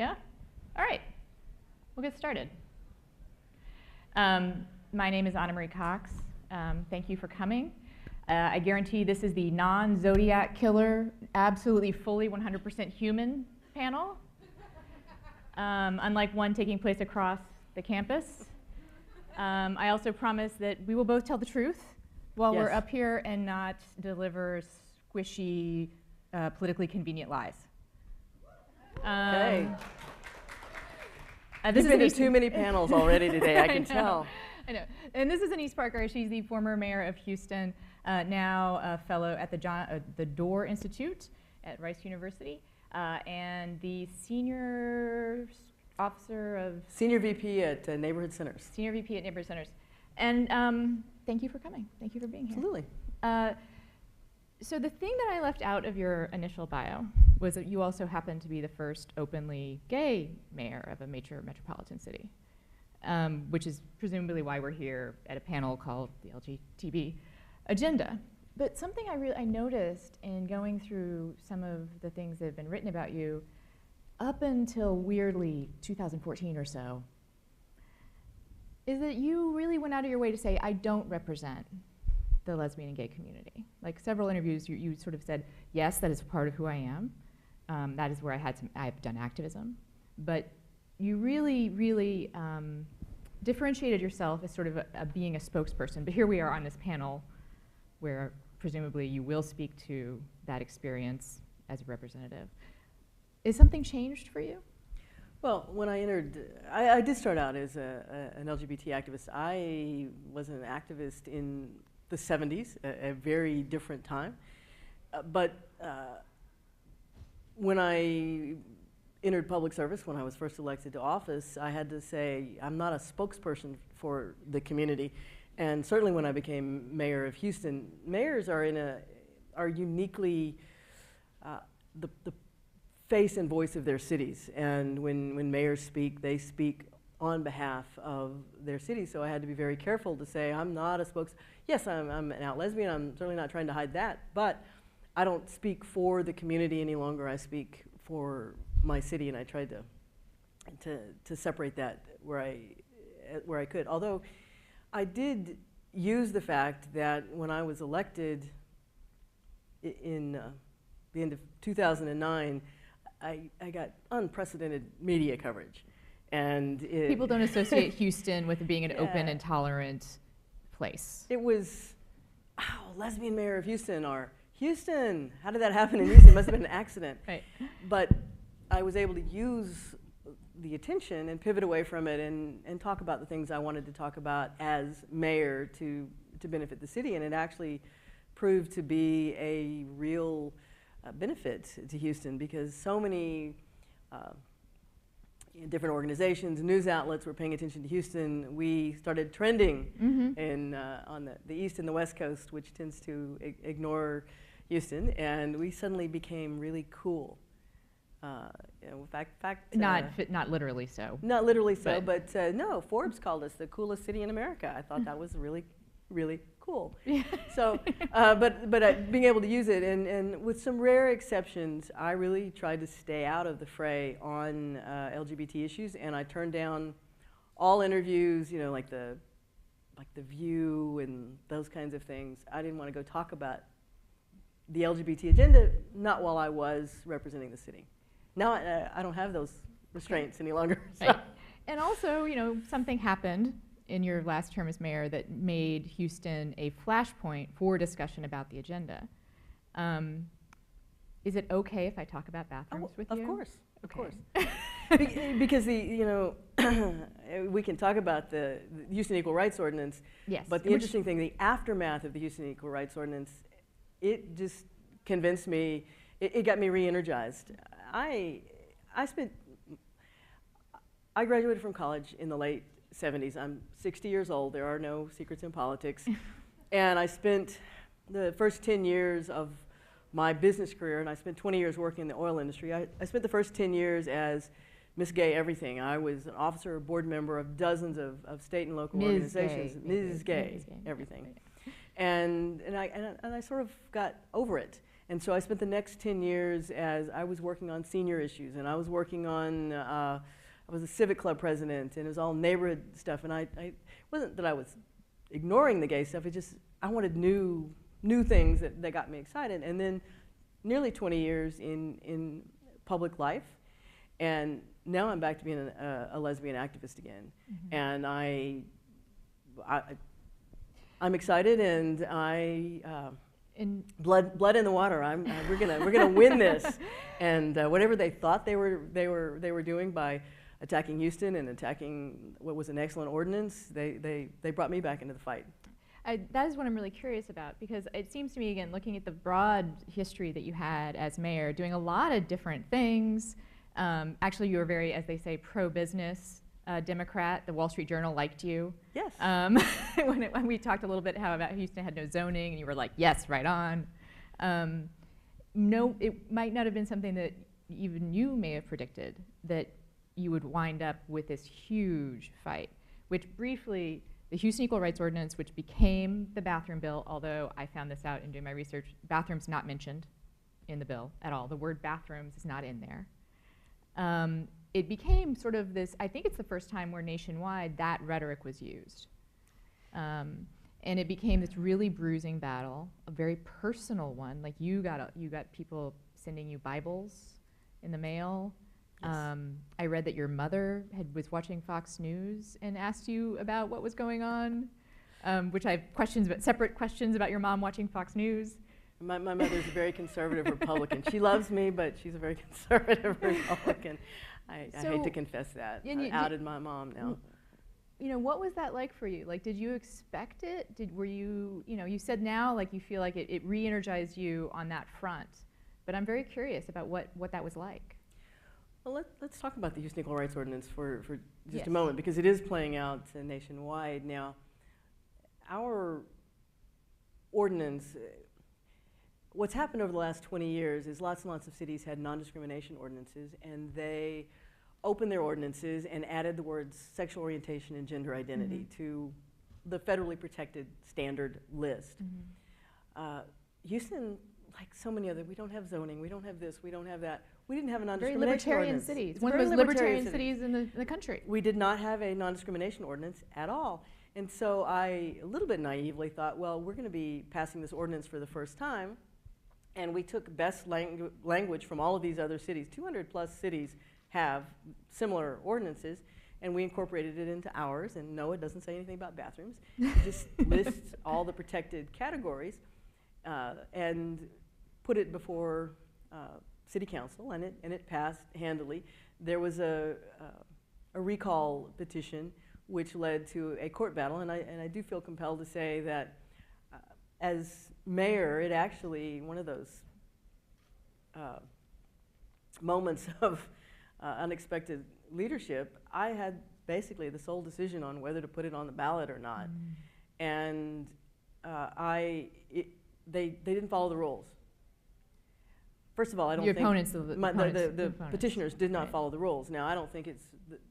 Yeah? All right. We'll get started. My name is Ana Marie Cox. Thank you for coming. I guarantee this is the non-Zodiac killer, absolutely fully 100% human panel, unlike one taking place across the campus. I also promise that we will both tell the truth while we're up here and not deliver squishy, politically convenient lies. Okay. This You've been to too many panels already today, I can tell. I know. And this is Annise Parker. She's the former mayor of Houston, now a fellow at the Dorr Institute at Rice University, and the senior officer of... Senior VP at Neighborhood Centers. Senior VP at Neighborhood Centers. And thank you for coming. Thank you for being here. Absolutely. So the thing that I left out of your initial bio was that you also happen to be the first openly gay mayor of a major metropolitan city, which is presumably why we're here at a panel called the LGBTQ Agenda. But something I noticed in going through some of the things that have been written about you up until weirdly 2014 or so, is that you really went out of your way to say, I don't represent the lesbian and gay community. Like several interviews, you sort of said, yes, that is part of who I am. That is where I've done activism. But you really differentiated yourself as sort of being a spokesperson. But here we are on this panel where presumably you will speak to that experience as a representative. Is something changed for you? Well, when I entered, I did start out as an LGBT activist. I was an activist in the 70s, a very different time. But when I entered public service, when I was first elected to office, I had to say, I'm not a spokesperson for the community. And certainly when I became mayor of Houston, mayors are uniquely the face and voice of their cities. And when mayors speak, they speak on behalf of their city. So I had to be very careful to say, I'm not a yes, I'm an out lesbian, I'm certainly not trying to hide that, but I don't speak for the community any longer, I speak for my city, and I tried to separate that where I could. Although I did use the fact that when I was elected in the end of 2009, I got unprecedented media coverage. And people don't associate Houston with being an open and tolerant place. It was, lesbian mayor of Houston, or Houston, how did that happen in Houston? It must have been an accident. Right. But I was able to use the attention and pivot away from it and talk about the things I wanted to talk about as mayor to benefit the city. And it actually proved to be a real benefit to Houston, because so many different organizations, news outlets were paying attention to Houston. We started trending on the East and the West Coast, which tends to ignore Houston, and we suddenly became really cool. In fact, not literally so. Not literally so, but no, Forbes called us the coolest city in America. I thought that was really, really cool. So, but being able to use it, and with some rare exceptions, I really tried to stay out of the fray on LGBT issues, and I turned down all interviews, like the View and those kinds of things. I didn't want to go talk about the LGBT agenda, not while I was representing the city. Now I don't have those restraints any longer. So. Right. And also, something happened in your last term as mayor that made Houston a flashpoint for discussion about the agenda. Is it okay if I talk about bathrooms with you? Of course, of course. Because we can talk about the Houston Equal Rights Ordinance. Yes. But the interesting thing, the aftermath of the Houston Equal Rights Ordinance, it just convinced me. It got me re-energized. I graduated from college in the late 70s. I'm 60 years old. There are no secrets in politics. And I spent the first 10 years of my business career, and I spent 20 years working in the oil industry. I spent the first 10 years as Miss Gay Everything. I was an officer or board member of dozens of state and local organizations. Ms. Gay Everything. And I sort of got over it. And so I spent the next 10 years as I was working on senior issues, and I was working on, I was a civic club president, and it was all neighborhood stuff. And I wasn't that I was ignoring the gay stuff, it just, I wanted new things that got me excited. And then nearly 20 years in public life, and now I'm back to being a lesbian activist again. Mm-hmm. And I'm excited, and blood in the water. We're gonna win this. And whatever they thought they were doing by attacking Houston and attacking what was an excellent ordinance, they brought me back into the fight. That is what I'm really curious about, because it seems to me, again, looking at the broad history that you had as mayor, doing a lot of different things. Actually, you were very, as they say, pro-business Democrat. The Wall Street Journal liked you. Yes. When we talked a little bit about Houston had no zoning, and you were like, yes, right on. No, it might not have been something that even you may have predicted, that you would wind up with this huge fight, which briefly, the Houston Equal Rights Ordinance, which became the bathroom bill, although I found this out in doing my research, bathrooms not mentioned in the bill at all. The word bathrooms is not in there. It became sort of this, I think it's the first time where nationwide that rhetoric was used. And it became this really bruising battle, a very personal one. Like you got people sending you Bibles in the mail. Yes. I read that your mother was watching Fox News and asked you about what was going on, which I have separate questions about your mom watching Fox News. My mother's a very conservative Republican. She loves me, but she's a very conservative Republican. I hate to confess that. I outed my mom now. You know, what was that like for you? Like, did you expect it? Were you, you said now, like, you feel like it re-energized you on that front. But I'm very curious about what that was like. Well, let's talk about the Houston Equal Rights Ordinance for just a moment, because it is playing out nationwide now. Our ordinance, what's happened over the last 20 years is lots and lots of cities had non-discrimination ordinances, and they opened their ordinances and added the words sexual orientation and gender identity to the federally protected standard list. Houston, like so many other, we don't have zoning, we don't have this, we don't have that. We didn't have a non-discrimination ordinance. Very libertarian cities. One of the most libertarian cities in the country. We did not have a non-discrimination ordinance at all. And so I, a little bit naively, thought, well, we're going to be passing this ordinance for the first time. And we took best language from all of these other cities. 200 plus cities have similar ordinances, and we incorporated it into ours. And no, it doesn't say anything about bathrooms. It just lists all the protected categories and put it before City Council, and it passed handily. There was a recall petition which led to a court battle, and I do feel compelled to say that as mayor, it actually, one of those moments of unexpected leadership, I had basically the sole decision on whether to put it on the ballot or not. And they didn't follow the rules. First of all, I don't think the petitioners did not follow the rules. Now, I don't think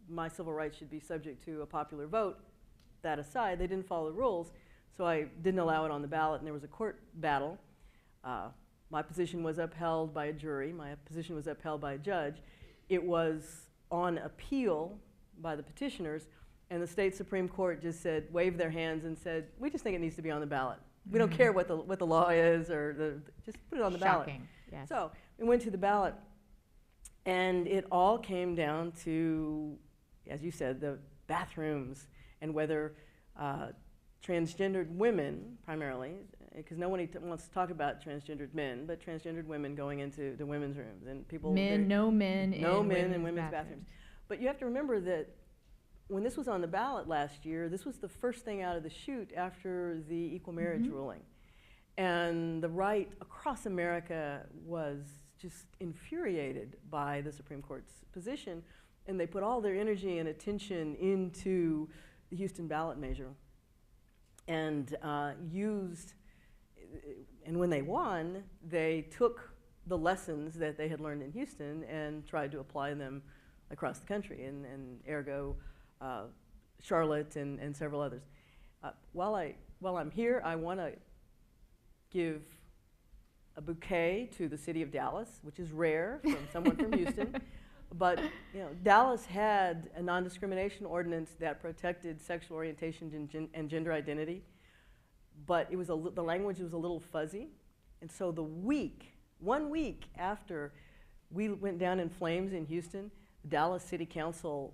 my civil rights should be subject to a popular vote. That aside, they didn't follow the rules, so I didn't allow it on the ballot, and there was a court battle. My position was upheld by a jury. My position was upheld by a judge. It was on appeal by the petitioners, and the state Supreme Court just said, waved their hands and said, we just think it needs to be on the ballot. We don't care what the law is, or just put it on the ballot. Shocking. Yes. So we went to the ballot, and it all came down to, as you said, the bathrooms and whether transgendered women, primarily, because no one wants to talk about transgendered men, but transgendered women going into the women's rooms, and people no men in women's bathrooms. But you have to remember that when this was on the ballot last year, this was the first thing out of the chute after the equal marriage ruling. And the right across America was just infuriated by the Supreme Court's position, and they put all their energy and attention into the Houston ballot measure and and when they won, they took the lessons that they had learned in Houston and tried to apply them across the country, and ergo Charlotte and several others. While I'm here, I want to give a bouquet to the city of Dallas, which is rare from someone from Houston. But Dallas had a non-discrimination ordinance that protected sexual orientation and gender identity, but it was the language was a little fuzzy. And so 1 week after we went down in flames in Houston, the Dallas City Council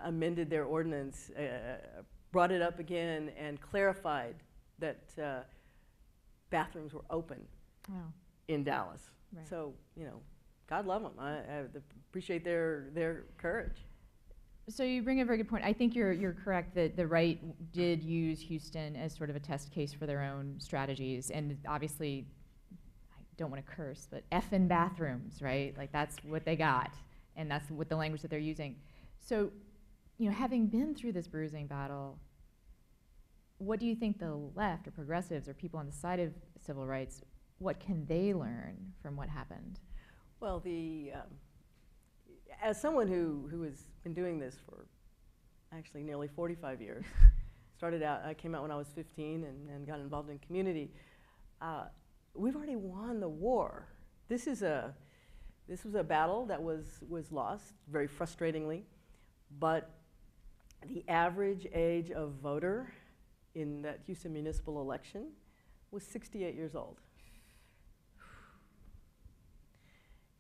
amended their ordinance, brought it up again, and clarified that bathrooms were open in Dallas. Right. So, God love them. I appreciate their courage. So you bring a very good point. I think you're correct that the right did use Houston as sort of a test case for their own strategies, and obviously, I don't want to curse, but effing bathrooms, right? Like that's what they got, and that's what the language that they're using. So, having been through this bruising battle, what do you think the left or progressives or people on the side of civil rights, what can they learn from what happened? Well, as someone who has been doing this for actually nearly 45 years, I came out when I was 15 and got involved in community. We've already won the war. This was a battle that was lost very frustratingly, but the average age of voter in that Houston municipal election was 68 years old.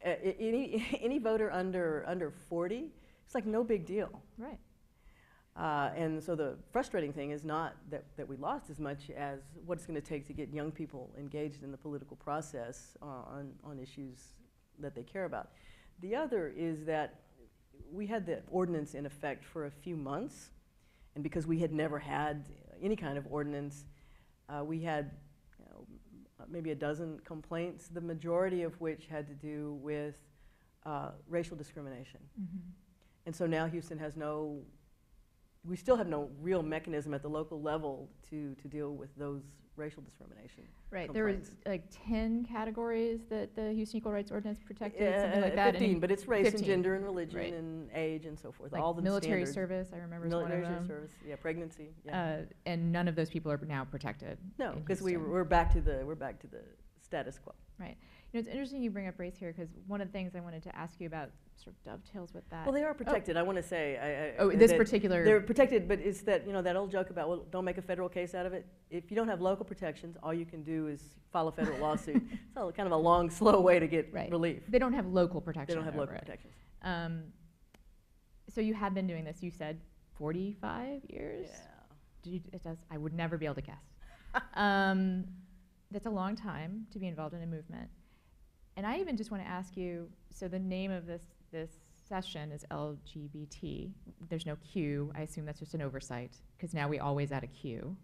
Any voter under 40, it's like no big deal. Right. And so the frustrating thing is not that we lost as much as what it's going to take to get young people engaged in the political process on issues that they care about. The other is that we had the ordinance in effect for a few months, and because we had never had any kind of ordinance, we had maybe a dozen complaints, the majority of which had to do with racial discrimination. Mm-hmm. And so now Houston has we still have no real mechanism at the local level to deal with those racial discrimination. Right, complaints. there was like 10 categories that the Houston Equal Rights Ordinance protected, something like that. 15, but it's race 15. and gender and religion Right. and age and so forth. Like all the military standards. service, I remember is one of Military them. service, pregnancy. Yeah. And none of those people are now protected. No, in because Houston. we're back to the status quo. Right. It's interesting you bring up race here, because one of the things I wanted to ask you about sort of dovetails with that. Well, they are protected. I want to say. This particular. They're protected, but it's that that old joke about, well, don't make a federal case out of it. If you don't have local protections, all you can do is file a federal lawsuit. It's all kind of a long, slow way to get relief. They don't have local protection. They don't have over local it. protections. So you have been doing this. You said 45 years. Yeah. It does. I would never be able to guess. That's a long time to be involved in a movement. And I even just want to ask you, so the name of this session is LGBT. There's no Q. I assume that's just an oversight, because now we always add a Q.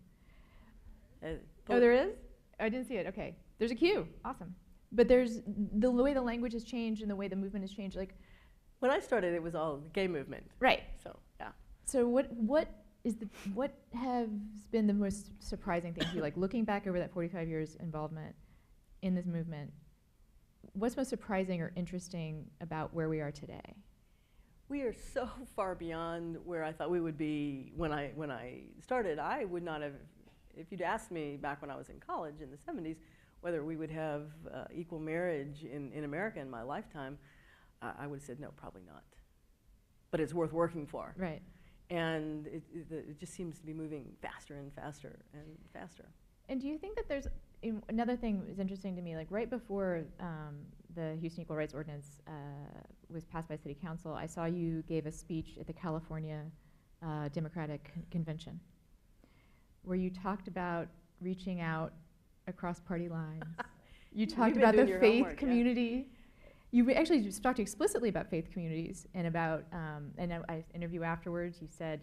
Oh, there is? I didn't see it. Okay. There's a Q. Awesome. But there's the way the language has changed and the way the movement has changed. Like, when I started, it was all the gay movement. Right. So, yeah. So what has been the most surprising thing to you? Like, looking back over that 45 years involvement in this movement, what's most surprising or interesting about where we are today? We are so far beyond where I thought we would be when I started. I would not have, if you'd asked me back when I was in college in the 70s, whether we would have equal marriage in America in my lifetime, I would have said no, probably not. But it's worth working for. Right. And it just seems to be moving faster and faster and faster. And do you think that there's another thing is interesting to me, like right before the Houston Equal Rights Ordinance was passed by City Council, I saw you gave a speech at the California Democratic Convention where you talked about reaching out across party lines. You talked about the faith community. You actually talked explicitly about faith communities and about, and I interview afterwards, you said,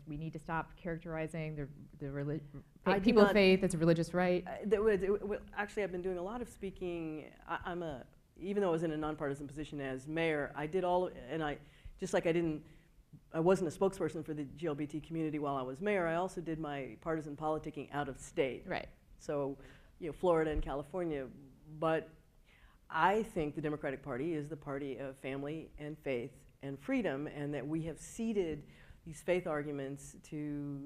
we need to stop characterizing the people of faith as a religious right. Actually, I've been doing a lot of speaking. Even though I was in a nonpartisan position as mayor, I did I wasn't a spokesperson for the LGBT community while I was mayor. I also did my partisan politicking out of state. Right. So, Florida and California, but I think the Democratic Party is the party of family and faith and freedom, and that we have ceded these faith arguments to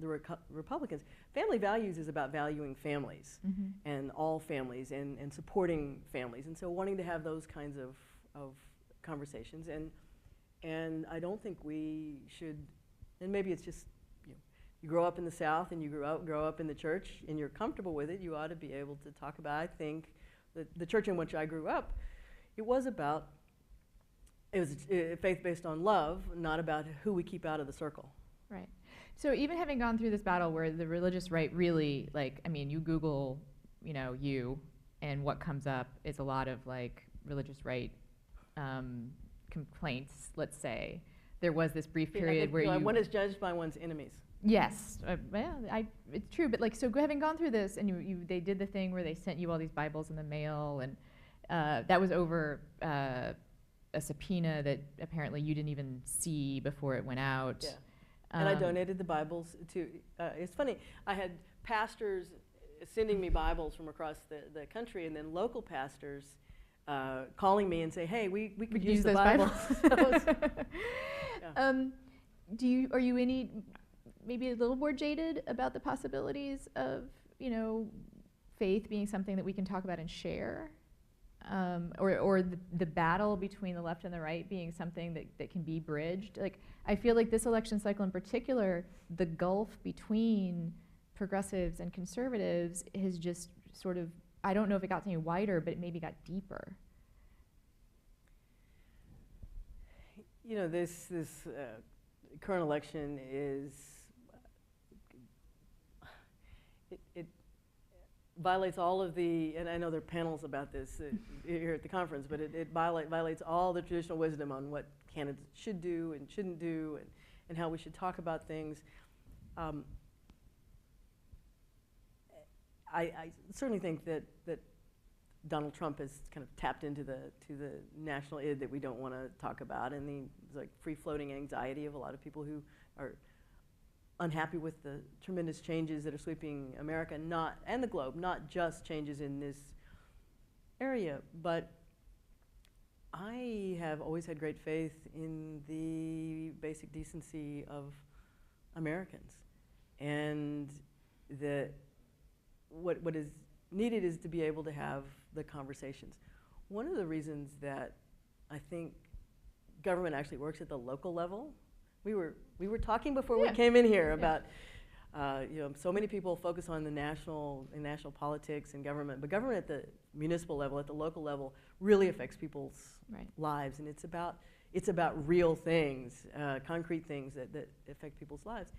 the Republicans. Family values is about valuing families and all families and supporting families, and so wanting to have those kinds of conversations. And I don't think we should, and maybe it's just, you grow up in the South and you grow up in the church and you're comfortable with it, you ought to be able to talk about, I think, the church in which I grew up, it was faith based on love, not about who we keep out of the circle. Right. So even having gone through this battle where the religious right really, you Google, you, and what comes up is a lot of religious right complaints, let's say. There was this brief period where one is judged by one's enemies. Yes, it's true. But so having gone through this, and they did the thing where they sent you all these Bibles in the mail, and that was over a subpoena that apparently you didn't even see before it went out. Yeah. And I donated the Bibles to. It's funny. I had pastors sending me Bibles from across the country, and then local pastors calling me and say, "Hey, we could use the Bibles." Yeah. Are you any maybe a little more jaded about the possibilities of faith being something that we can talk about and share, or the battle between the left and the right being something that can be bridged? I feel like this election cycle in particular, the gulf between progressives and conservatives has just sort of, I don't know if it got any wider, but it maybe got deeper. This current election is, it violates all of the, and I know there are panels about this here at the conference, but it violates all the traditional wisdom on what candidates should do and shouldn't do, and how we should talk about things. I certainly think that Donald Trump has kind of tapped into the national id that we don't want to talk about, and the free-floating anxiety of a lot of people who are unhappy with the tremendous changes that are sweeping America and the globe, not just changes in this area. But I have always had great faith in the basic decency of Americans, and that what is needed is to be able to have the conversations. One of the reasons that I think government actually works at the local level, we were talking before we came in here about so many people focus on the national politics and government, but government at the municipal level, at the local level, really affects people's lives, and it's about real things, concrete things that affect people's lives.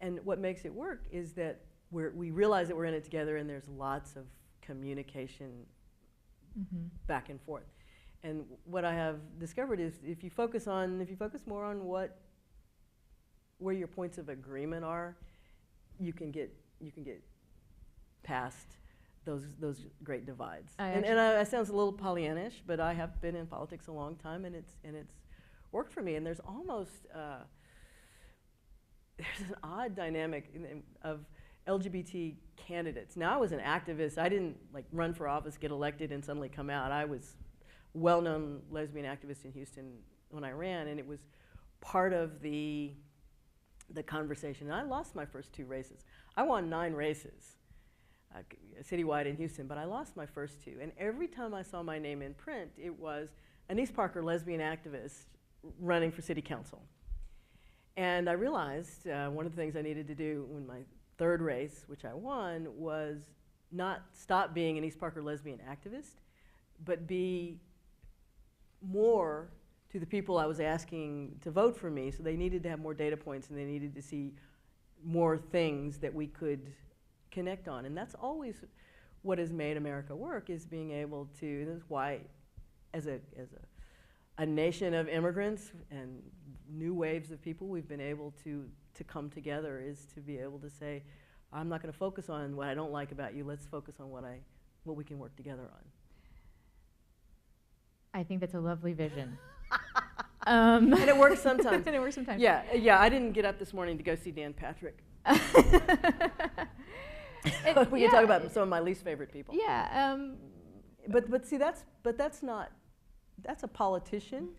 And what makes it work is that we realize that we're in it together, and there's lots of communication back and forth. And what I have discovered is if you focus more on where your points of agreement are, you can get past those great divides. And it sounds a little Pollyannish, but I have been in politics a long time, and it's worked for me. And there's almost there's an odd dynamic of LGBT candidates. Now, I was an activist. I didn't run for office, get elected, and suddenly come out. I was a well-known lesbian activist in Houston when I ran, and it was part of the conversation. And I lost my first 2 races. I won 9 races citywide in Houston, but I lost my first 2. And every time I saw my name in print, it was Annise Parker, lesbian activist, running for city council. And I realized one of the things I needed to do in my 3rd race, which I won, was not stop being Annise Parker, lesbian activist, but be more to the people I was asking to vote for me. So they needed to have more data points, and they needed to see more things that we could connect on. And that's always what has made America work, is being able to, and that's why as a nation of immigrants and new waves of people, we've been able to come together, is to be able to say, I'm not going to focus on what I don't like about you, let's focus on what we can work together on. I think that's a lovely vision. And it works sometimes. And it works sometimes. Yeah, I didn't get up this morning to go see Dan Patrick. We can talk about some of my least favorite people. Yeah. But see, that's a politician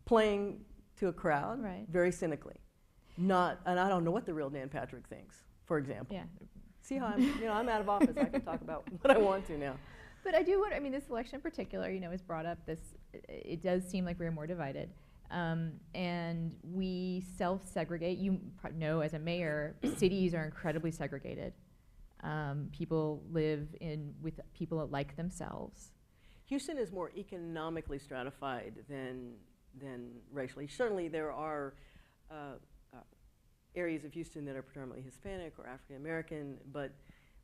playing to a crowd, very cynically. not, and I don't know what the real Dan Patrick thinks, for example. Yeah. See how I'm out of office. I can talk about what I want to now. But I do want, I mean, this election in particular, has brought up this, it does seem like we're more divided. And we self-segregate. You know, as a mayor, cities are incredibly segregated. People live with people that like themselves. Houston is more economically stratified than racially. Certainly there are areas of Houston that are predominantly Hispanic or African American, but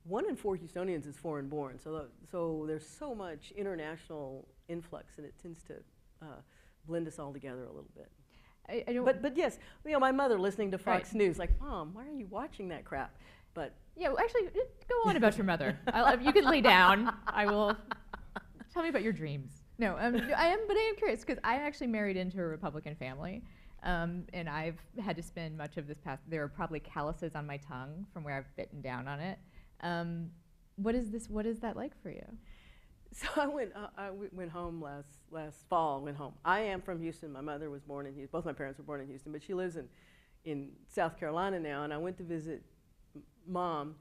1 in 4 Houstonians is foreign born. So there's so much international influx, and it tends to blend us all together a little bit. I don't. But yes, my mother listening to Fox News, like, Mom, why are you watching that crap? But yeah, well, actually, go on about your mother. You can lay down. I will. Tell me about your dreams. No, I am curious because I actually married into a Republican family, and I've had to spend much of this past. There are probably calluses on my tongue from where I've bitten down on it. What is that like for you? So I went home last fall. Went home. I am from Houston. My mother was born in Houston. Both my parents were born in Houston, but she lives in South Carolina now. And I went to visit Mom.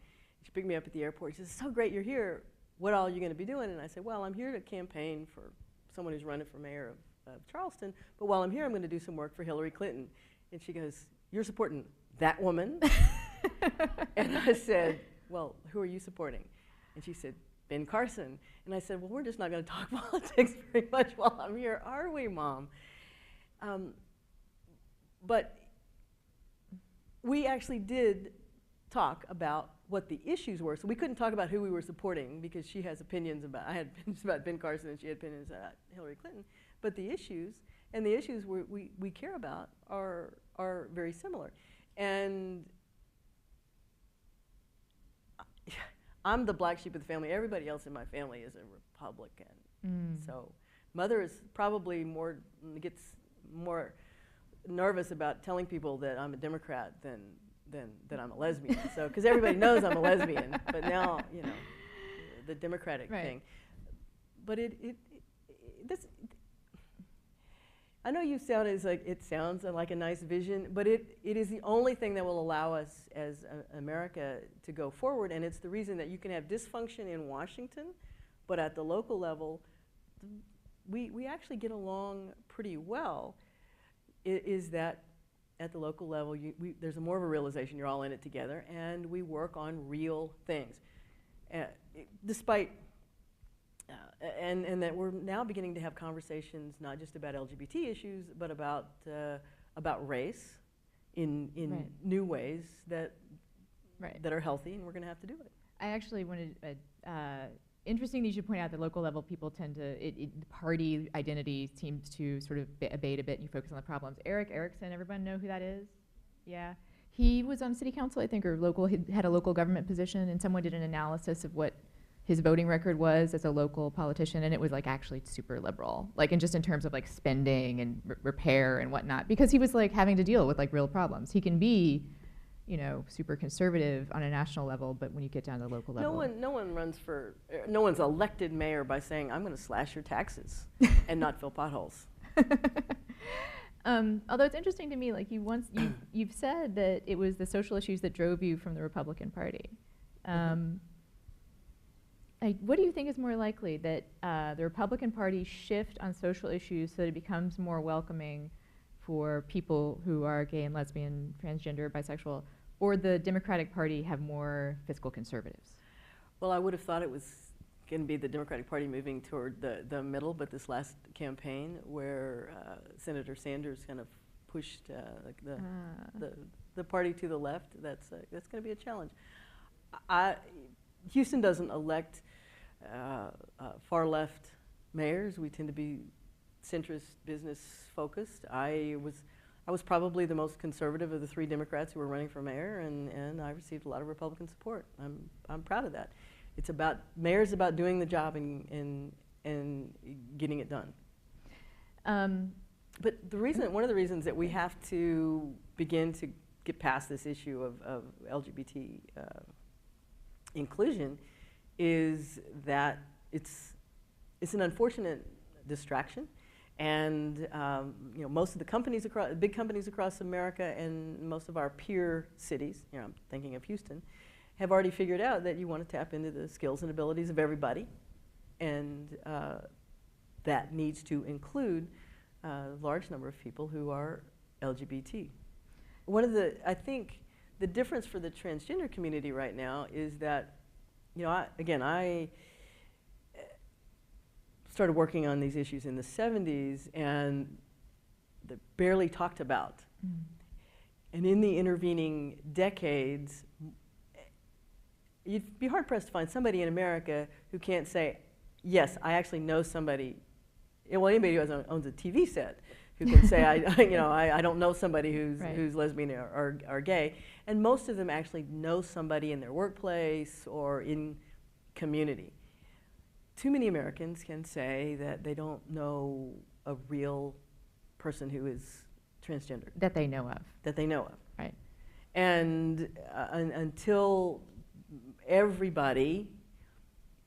She picked me up at the airport. She said, "So great you're here. What all are you going to be doing?" And I said, "Well, I'm here to campaign for someone who's running for mayor of Charleston. But while I'm here, I'm going to do some work for Hillary Clinton." And she goes, "You're supporting that woman?" And I said, "Well, who are you supporting?" And she said, "Ben Carson." And I said, "Well, we're just not going to talk politics very much while I'm here, are we, Mom?" But we actually did talk about what the issues were. So we couldn't talk about who we were supporting because she has opinions about, I had opinions about Ben Carson and she had opinions about Hillary Clinton. But the issues we care about are very similar. And I'm the black sheep of the family. Everybody else in my family is a Republican. So Mother is probably gets more nervous about telling people that I'm a Democrat than that I'm a lesbian. So, because everybody knows I'm a lesbian, but now, the Democratic thing. But I know you sound it sounds like a nice vision, but it is the only thing that will allow us as America to go forward, and it's the reason that you can have dysfunction in Washington, but at the local level, we actually get along pretty well. Is that at the local level, there's more of a realization you're all in it together, and we work on real things. Despite, and that we're now beginning to have conversations not just about LGBT issues, but about race in new ways that are healthy, and we're going to have to do it. I actually wanted. Interesting that you should point out that local level people tend to, party identity seems to sort of abate a bit and you focus on the problems. Eric Erickson, everyone know who that is? Yeah. He was on city council, I think, or he had a local government position, and someone did an analysis of what his voting record was as a local politician, and it was actually super liberal, in just in terms of spending and repair and whatnot, because he was having to deal with real problems. He can be super conservative on a national level, but when you get down to the local level. No one's elected mayor by saying, "I'm going to slash your taxes and not fill potholes." Although it's interesting to me, you've said that it was the social issues that drove you from the Republican Party. What do you think is more likely, that the Republican Party shift on social issues so that it becomes more welcoming for people who are gay and lesbian, transgender, bisexual, or the Democratic Party have more fiscal conservatives? Well, I would have thought it was going to be the Democratic Party moving toward the middle, but this last campaign where Senator Sanders kind of pushed the party to the left, that's going to be a challenge. Houston doesn't elect far left mayors. We tend to be centrist, business focused. I was probably the most conservative of the 3 Democrats who were running for mayor, and I received a lot of Republican support. I'm proud of that. It's about mayor's about doing the job and getting it done. But one of the reasons that we have to begin to get past this issue of LGBT inclusion is that it's an unfortunate distraction. And most of the big companies across America and most of our peer cities, I'm thinking of Houston, have already figured out that you want to tap into the skills and abilities of everybody, and that needs to include a large number of people who are LGBT. I think the difference for the transgender community right now is that, I started working on these issues in the 70s, and they're barely talked about. Mm. And in the intervening decades, you'd be hard-pressed to find somebody in America who can't say, yes, I actually know somebody, anybody who owns a TV set who can say, I don't know somebody who's lesbian or gay. And most of them actually know somebody in their workplace or in community. Too many Americans can say that they don't know a real person who is transgender. That they know of. That they know of. Right. And until everybody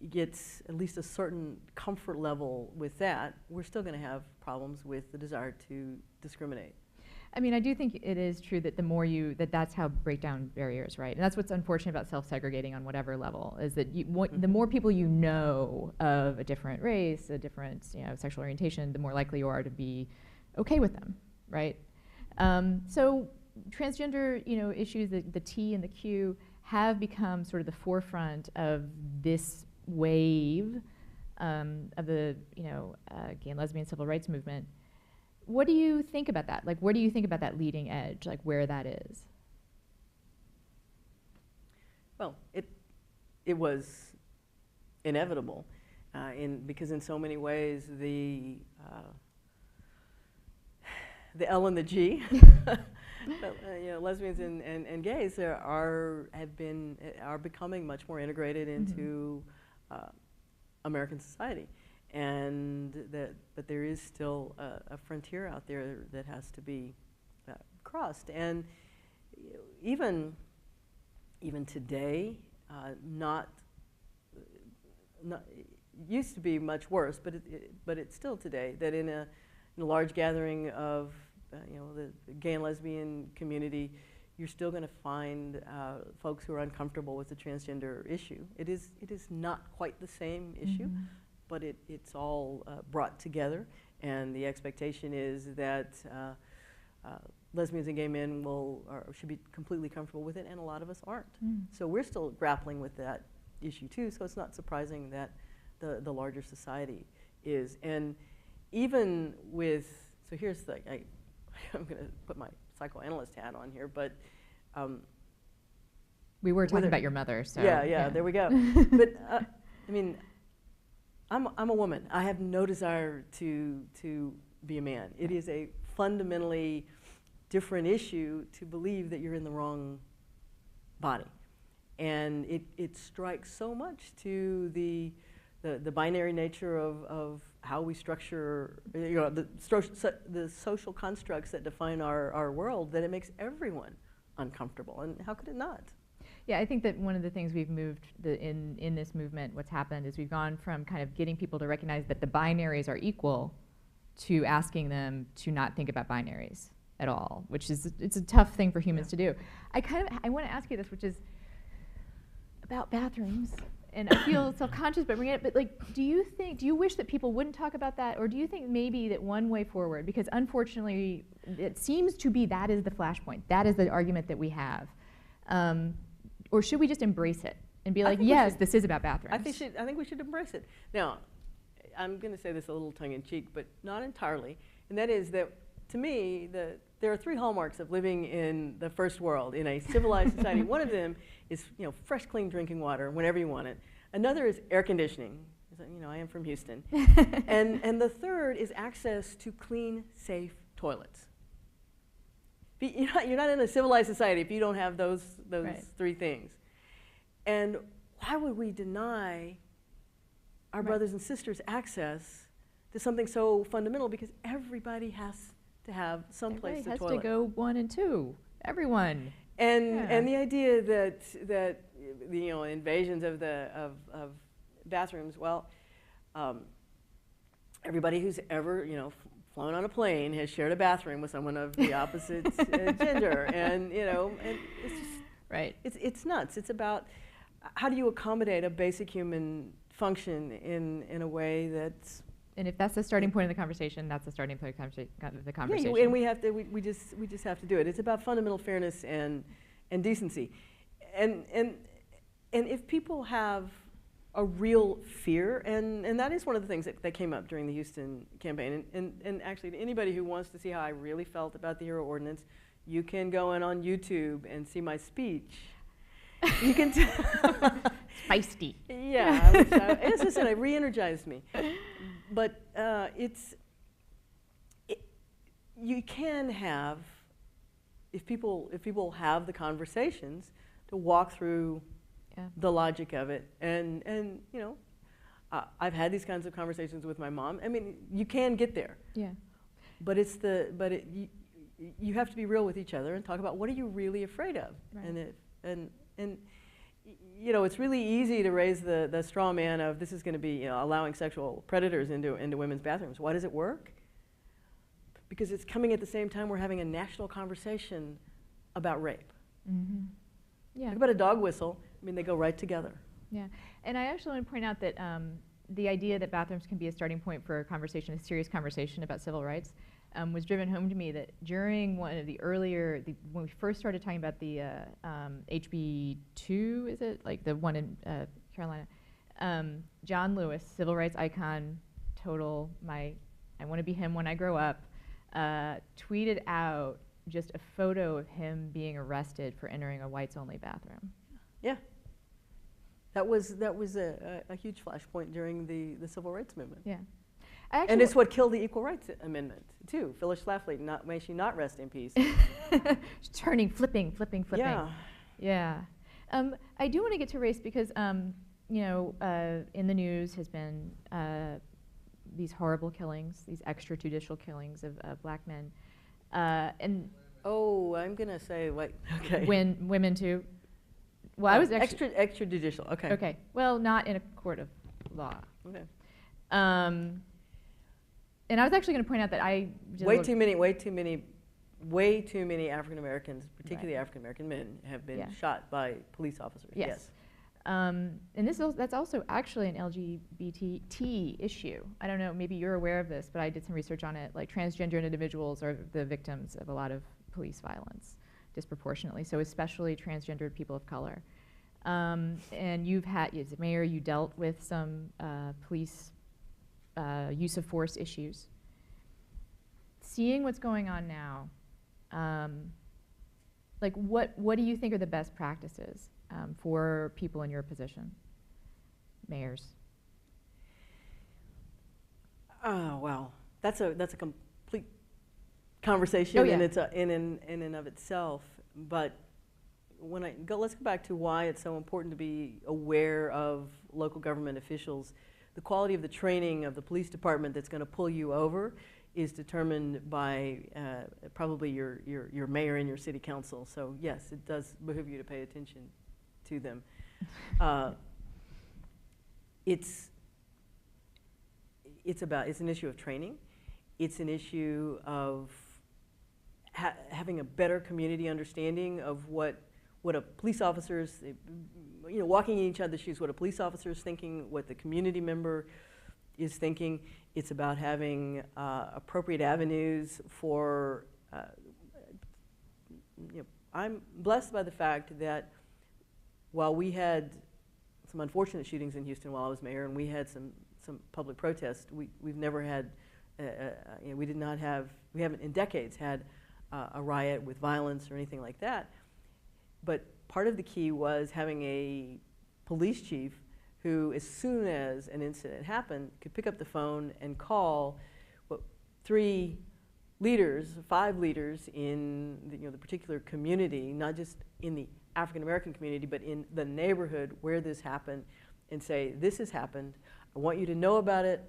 gets at least a certain comfort level with that, we're still going to have problems with the desire to discriminate. I mean, I do think it is true that the more that's how break down barriers, right? And that's what's unfortunate about self-segregating on whatever level, is that the more people you know of a different race, a different sexual orientation, the more likely you are to be okay with them, right? So transgender issues, the T and the Q, have become sort of the forefront of this wave of the gay and lesbian civil rights movement. What do you think about that? Like, where do you think about that leading edge, like where that is? Well, it was inevitable, because in so many ways the L and the G, lesbians and gays are becoming much more integrated into American society. But there is still a frontier out there that has to be crossed. And even today, it used to be much worse, but it's still today that in a large gathering of the gay and lesbian community, you're still going to find folks who are uncomfortable with the transgender issue. It is not quite the same issue. Mm-hmm. But it's all brought together, and the expectation is that lesbians and gay men should be completely comfortable with it, and a lot of us aren't. Mm. So we're still grappling with that issue too, so it's not surprising that the larger society is. And even with, so here's the, I'm going to put my psychoanalyst hat on here, but we were talking about your mother, so. Yeah, there we go. But I mean, I'm a woman. I have no desire to be a man. It is a fundamentally different issue to believe that you're in the wrong body. And it strikes so much to the binary nature of how we structure, the social constructs that define our world, that it makes everyone uncomfortable. And how could it not? Yeah, I think that one of the things we've moved in this movement, what's happened is we've gone from kind of getting people to recognize that the binaries are equal to asking them to not think about binaries at all, which is, it's a tough thing for humans to do. I want to ask you this, which is about bathrooms. And I feel self-conscious about bringing it up, but do you wish that people wouldn't talk about that, or do you think maybe that one way forward, because unfortunately it seems to be that is the flashpoint, that is the argument that we have. Or should we just embrace it and be like, yes, this is about bathrooms? I think we should embrace it. Now, I'm going to say this a little tongue-in-cheek, but not entirely, and that is that, to me, there are 3 hallmarks of living in the first world, in a civilized society. One of them is fresh, clean drinking water whenever you want it. Another is air conditioning. I am from Houston. and the third is access to clean, safe toilets. You're not in a civilized society if you don't have those right. 3 things. And why would we deny our right. brothers and sisters access to something so fundamental? Because everybody has to have some place to toilet. Everybody has to go 1 and 2. Everyone. And the idea that invasions of bathrooms. Well, everybody who's ever flown on a plane, has shared a bathroom with someone of the opposite gender, and and it's just right. It's nuts. It's about how do you accommodate a basic human function in a way that's. And if that's the starting point of the conversation, that's the starting point of the conversation. Yeah, and we have to. We just have to do it. It's about fundamental fairness and decency, and if people have a real fear, and that is one of the things that came up during the Houston campaign, and actually to anybody who wants to see how I really felt about the Hero Ordinance, you can go in on YouTube and see my speech. You can feisty. Yeah, as I said, it re-energized me. But you can have, if people have the conversations to walk through the logic of it, and I've had these kinds of conversations with my mom. I mean, you can get there. Yeah. But you have to be real with each other and talk about what are you really afraid of, right. and it's really easy to raise the straw man of this is going to be allowing sexual predators into women's bathrooms. Why does it work? Because it's coming at the same time we're having a national conversation about rape. Mm-hmm. Yeah. Talk about a dog whistle. I mean, they go right together. Yeah, and I actually want to point out that the idea that bathrooms can be a starting point for a conversation, a serious conversation about civil rights, was driven home to me that during one of the earlier, when we first started talking about the HB 2, is it? Like the one in Carolina, John Lewis, civil rights icon, total, I want to be him when I grow up, tweeted out just a photo of him being arrested for entering a whites-only bathroom. Yeah. That was a huge flashpoint during the civil rights movement. Yeah. And it's what killed the Equal Rights Amendment, too. Phyllis Schlafly, may she not rest in peace. Turning, flipping. Yeah. Yeah. I do want to get to race because, in the news has been these horrible killings, these extrajudicial killings of black men. And oh, I'm going to say, okay. Women, too. Well, I was extrajudicial, okay. Okay. Well, not in a court of law. Okay. And I was actually going to point out that way too many African Americans, particularly African American men, have been shot by police officers. Yes. And that's also actually an LGBT issue. I don't know, maybe you're aware of this, but I did some research on it. Like transgender individuals are the victims of a lot of police violence disproportionately, so especially transgendered people of color. And you've had, as a mayor, you dealt with some police use of force issues. Seeing what's going on now, what do you think are the best practices for people in your position, mayors? Oh, well, that's a complete conversation in and of itself. But let's go back to why it's so important to be aware of local government officials. The quality of the training of the police department that's going to pull you over is determined by probably your mayor and your city council. So yes, it does behoove you to pay attention to them. It's an issue of training. It's an issue of having a better community understanding of what a police officer's, walking in each other's shoes, what a police officer is thinking, what the community member is thinking. It's about having appropriate avenues for, I'm blessed by the fact that while we had some unfortunate shootings in Houston while I was mayor, and we had some public protests, we've never had, we haven't in decades had a riot with violence or anything like that. But part of the key was having a police chief who, as soon as an incident happened, could pick up the phone and call 5 leaders in the particular community, not just in the African American community, but in the neighborhood where this happened, and say, "This has happened. I want you to know about it.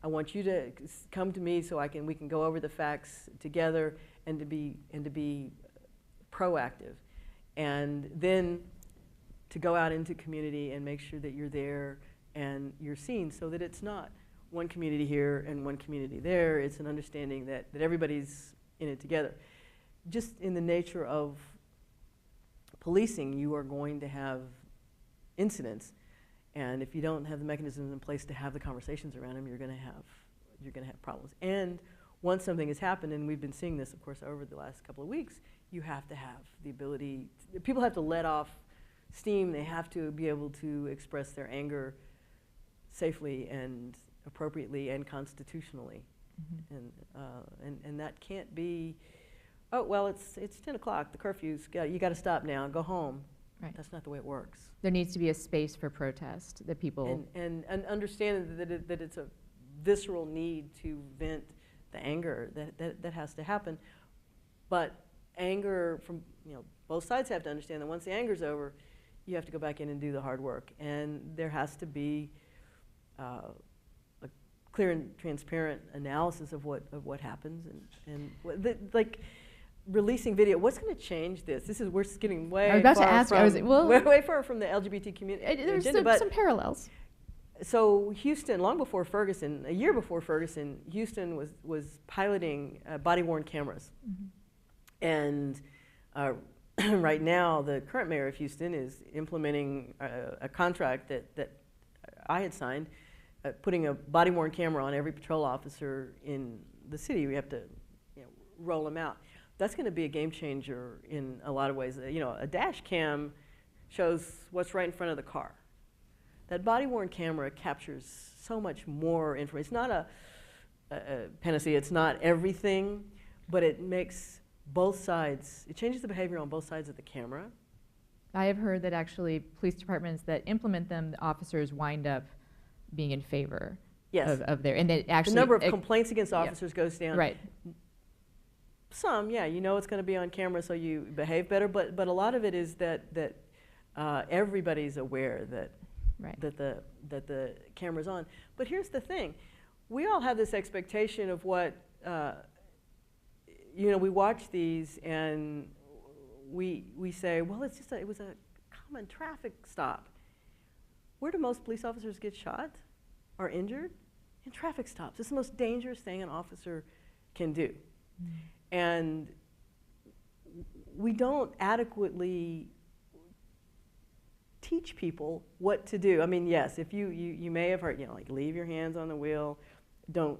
I want you to come to me so we can go over the facts together, and to be proactive." And then to go out into community and make sure that you're there and you're seen, so that it's not one community here and one community there. It's an understanding that everybody's in it together. Just in the nature of policing, you are going to have incidents, and if you don't have the mechanisms in place to have the conversations around them, you're going to have problems. And once something has happened, and we've been seeing this, of course, over the last couple of weeks, you have to have the ability. People have to let off steam. They have to be able to express their anger safely and appropriately and constitutionally, and that can't be. Oh well, it's 10 o'clock. The curfew's you got to stop now. Go home. Right. That's not the way it works. There needs to be a space for protest that people and understand that it's a visceral need to vent the anger that has to happen, but anger from both sides have to understand that once the anger's over, you have to go back in and do the hard work, and there has to be a clear and transparent analysis of what happens like releasing video. What's going to change this? We're getting way. I was about far to ask from, you. way far from the LGBT community. There's agenda, some parallels. So Houston, long before Ferguson, a year before Ferguson, Houston was piloting body-worn cameras, and right now the current mayor of Houston is implementing a contract that I had signed, putting a body-worn camera on every patrol officer in the city. We have to roll them out. That's going to be a game changer in a lot of ways. A dash cam shows what's right in front of the car. That body-worn camera captures so much more information. It's not a panacea, it's not everything, but it makes both sides, it changes the behavior on both sides of the camera. I have heard that actually police departments that implement them, the officers wind up being in favor of their, and that actually— the number of complaints against officers goes down. Right. Some, yeah, it's going to be on camera, so you behave better, but a lot of it is that everybody's aware that the camera's on. But here's the thing. We all have this expectation of what, we watch these and we say, well, it was a common traffic stop. Where do most police officers get shot or injured? In traffic stops. It's the most dangerous thing an officer can do. And we don't adequately teach people what to do. I mean, yes, if you may have heard, like leave your hands on the wheel, don't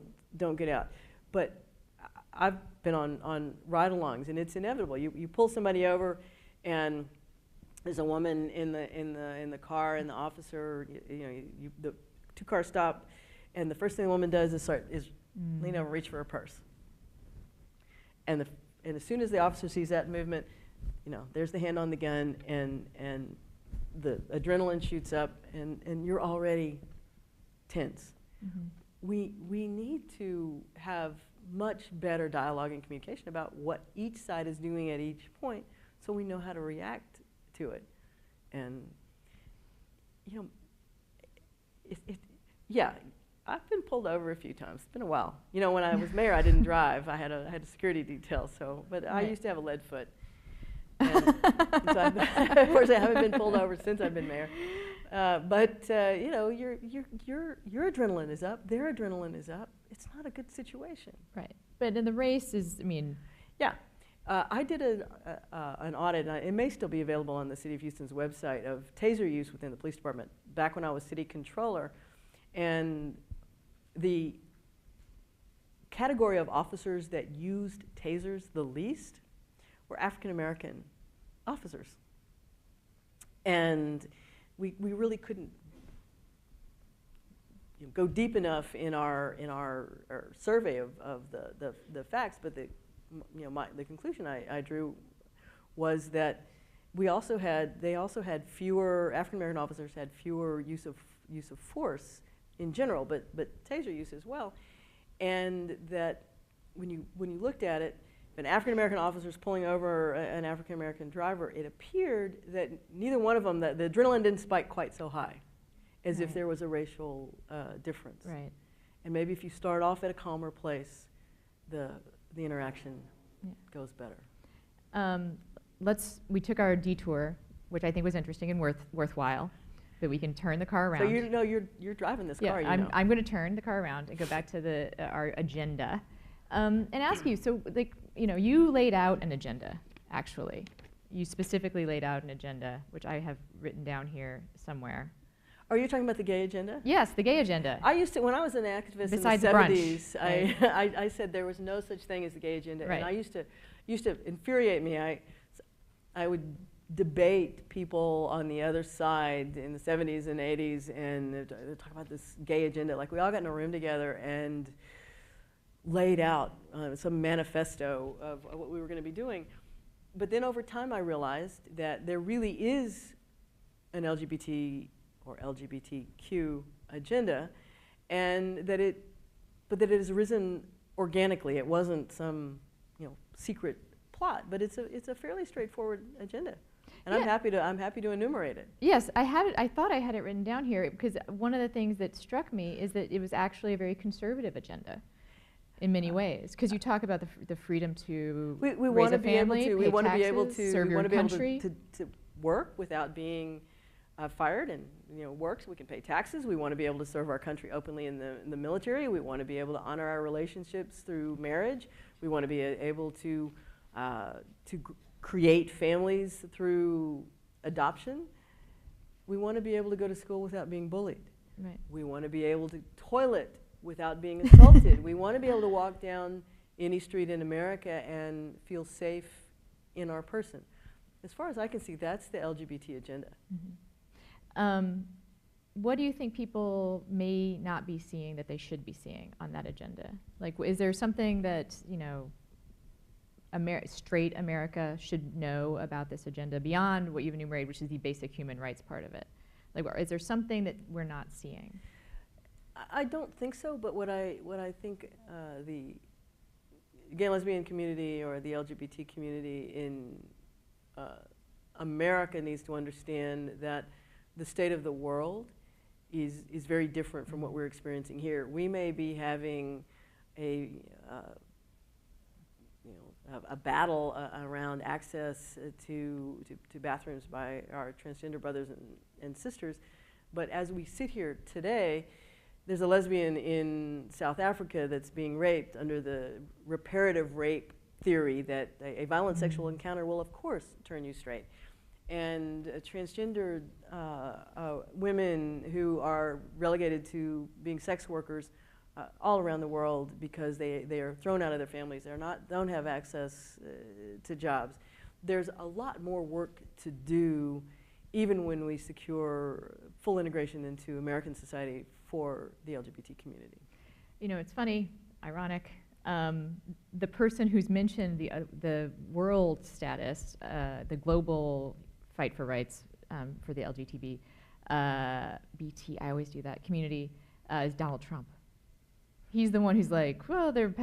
get out. But I've been on ride-alongs, and it's inevitable. You pull somebody over, and there's a woman in the car, and the officer, the two cars stop, and the first thing the woman does is lean over, and reach for her purse. And as soon as the officer sees that movement, there's the hand on the gun, and the adrenaline shoots up, and you're already tense. We need to have much better dialogue and communication about what each side is doing at each point, so we know how to react to it. And I've been pulled over a few times. It's been a while. When I was mayor, I didn't drive. I had a security detail. But I used to have a lead foot. And so of course, I haven't been pulled over since I've been mayor. But your adrenaline is up. Their adrenaline is up. It's not a good situation. Right. But in the race Yeah. I did an audit, and it may still be available on the City of Houston's website, of taser use within the police department back when I was city controller. And the category of officers that used tasers the least were African American officers. And we really couldn't go deep enough in our survey of the facts, but the conclusion I drew was that they also had fewer, African American officers had fewer use of force in general, but taser use as well, and that when you looked at it, if an African American officer was pulling over an African American driver, it appeared that neither one of them, the adrenaline didn't spike quite so high, as if there was a racial difference. Right. And maybe if you start off at a calmer place, the interaction goes better. We took our detour, which I think was interesting and worthwhile. that we can turn the car around. So you're driving this car. I'm going to turn the car around and go back to our agenda, and ask you. So, like, you laid out an agenda. Actually, you specifically laid out an agenda, which I have written down here somewhere. Are you talking about the gay agenda? Yes, the gay agenda. I used to, when I was an activist Besides in the brunch, 70s, right? I said there was no such thing as the gay agenda, Right. and I used to infuriate me. I would debate people on the other side in the 70s and 80s, and they'd talk about this gay agenda. Like, we all got in a room together and laid out some manifesto of what we were going to be doing. But then over time, I realized that there really is an LGBT or LGBTQ agenda, and that it has arisen organically. It wasn't some secret plot, but it's a fairly straightforward agenda, and yeah. I'm happy to enumerate it. Yes, I had it. I thought I had it written down here because one of the things that struck me is that it was actually a very conservative agenda in many ways. Because you talk about the freedom to we raise want a to be family, able to. pay We want to be taxes, able to. serve We your want to be able country. to work without being fired, and work so we can pay taxes. We want to be able to serve our country openly in the military. We want to be able to honor our relationships through marriage. We want to be able to create families through adoption. We want to be able to go to school without being bullied. Right. We want to be able to toilet without being assaulted. We want to be able to walk down any street in America and feel safe in our person. As far as I can see, that's the LGBT agenda. Mm-hmm. What do you think people may not be seeing that they should be seeing on that agenda? Like, is there something that, straight America should know about this agenda beyond what you've enumerated, which is the basic human rights part of it? Like, is there something that we're not seeing? I don't think so, but what I think the gay and lesbian community or the LGBT community in America needs to understand that the state of the world is very different from what we're experiencing here. We may be having a battle around access to bathrooms by our transgender brothers and sisters, but as we sit here today, there's a lesbian in South Africa that's being raped under the reparative rape theory that a violent sexual encounter will, of course, turn you straight. And transgender women who are relegated to being sex workers all around the world because they are thrown out of their families, don't have access to jobs. There's a lot more work to do, even when we secure full integration into American society for the LGBT community. It's funny, ironic. The person who's mentioned the world status, the global fight for rights for the LGBT, BT, I always do that, community, is Donald Trump. He's the one who's like, well, there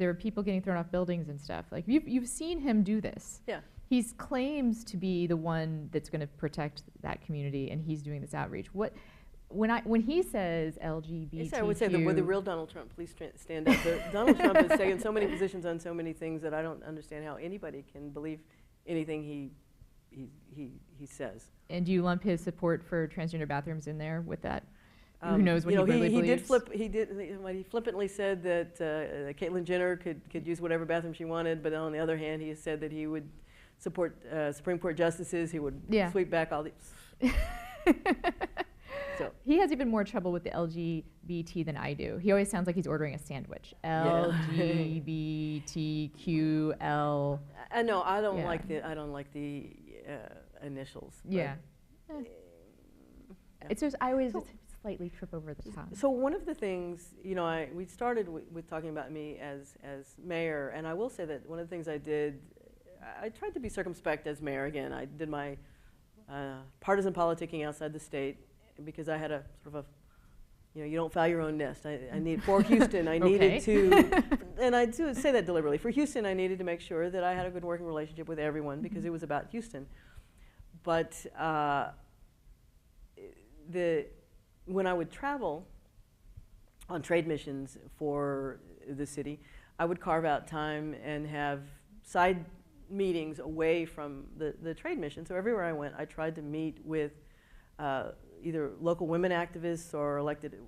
are people getting thrown off buildings and stuff. Like, you've seen him do this. Yeah. He claims to be the one that's going to protect that community, and he's doing this outreach. When he says LGBTQ, I would say that with the real Donald Trump, please stand up. Donald Trump has taken so many positions on so many things that I don't understand how anybody can believe anything he says. And do you lump his support for transgender bathrooms in there with that? Who knows what he really believes? He flippantly said that Caitlyn Jenner could use whatever bathroom she wanted, but on the other hand, he said that he would support Supreme Court justices. He would sweep back all these. So. He has even more trouble with the LGBT than I do. He always sounds like he's ordering a sandwich. LGBTQL. No, I don't like the initials. Yeah. It's just I always slightly trip over the tongue. So one of the things, we started with talking about me as mayor, and I will say that one of the things I did, I tried to be circumspect as mayor. Again, I did my partisan politicking outside the state, because I had a sort of you don't foul your own nest. I need, for Houston, I needed to, and I do say that deliberately. For Houston, I needed to make sure that I had a good working relationship with everyone, because it was about Houston. But when I would travel on trade missions for the city, I would carve out time and have side meetings away from the trade mission. So everywhere I went, I tried to meet with either local women activists or